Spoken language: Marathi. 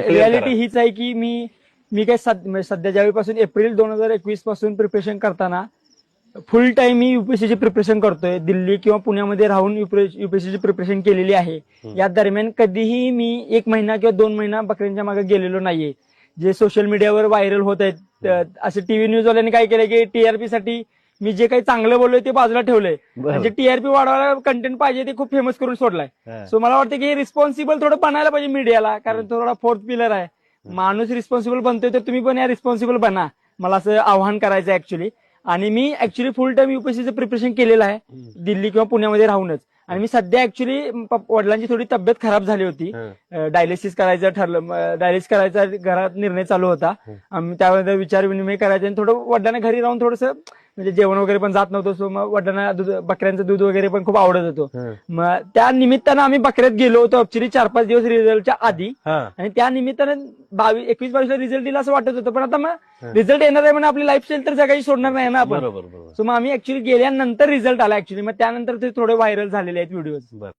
रियालिटी हीच आहे की मी काय सध्या ज्यावेळीपासून एप्रिल 2021 पासून प्रिपरेशन करताना फुल टाइम मी युपीएससीची प्रिपरेशन करतोय. दिल्ली किंवा पुण्यामध्ये राहून युपीएससीची प्रिपरेशन केलेली आहे. या दरम्यान कधीही मी 1 महिना किंवा 2 महिना बकऱ्यांच्या मागे गेलेलो नाहीये. जे सोशल मीडियावर व्हायरल होत आहेत असे टीव्ही न्यूजवाल्यांनी काय केलंय की टीआरपी साठी मी जे काही चांगलं बोललोय ते बाजूला ठेवलंय. म्हणजे टीआरपी वाढवायला कंटेंट पाहिजे ते खूप फेमस करून सोडलाय. सो मला वाटतं की हे रिस्पॉन्सिबल थोडं बनायला पाहिजे मीडियाला, कारण थोडा फोर्थ पिलर आहे. माणूस रिस्पॉन्सिबल बनतोय तर तुम्ही पण या रिस्पॉन्सिबल बना, मला असं आव्हान करायचं ऍक्च्युली. आणि मी ऍक्च्युली फुल टाइम युपीएससीचं प्रिपरेशन केलेलं आहे दिल्ली किंवा पुण्यामध्ये राहूनच. आणि मी सध्या ऍक्च्युली वडिलांची थोडी तब्येत खराब झाली होती, डायलिसिस करायचं ठरलं, डायलिसिस करायचा घरात निर्णय चालू होता. त्यामध्ये विचार विनिमय करायचे आणि थोडं वडिलांना घरी राहून थोडंसं म्हणजे जेवण वगैरे पण जात नव्हतं. सो मग वडिलांना बकऱ्यांचं दूध वगैरे पण खूप आवडत होतं. मग त्या निमित्तानं आम्ही बकऱ्यात गेलो होतो ऍक्च्युली 4-5 दिवस रिझल्टच्या आधी. आणि त्या निमित्तानं 21-22 ला रिझल्ट दिला असं वाटत होतं. पण आता मग रिझल्ट येणार आहे म्हणजे आपली लाईफस्टाईल तर जगायची सोडणार नाही ना आपण. सो मग आम्ही ऍक्च्युली गेल्यानंतर रिझल्ट आला ऍक्च्युली. मग त्यानंतर ते थोडे व्हायरल झालेले आहेत व्हिडिओ.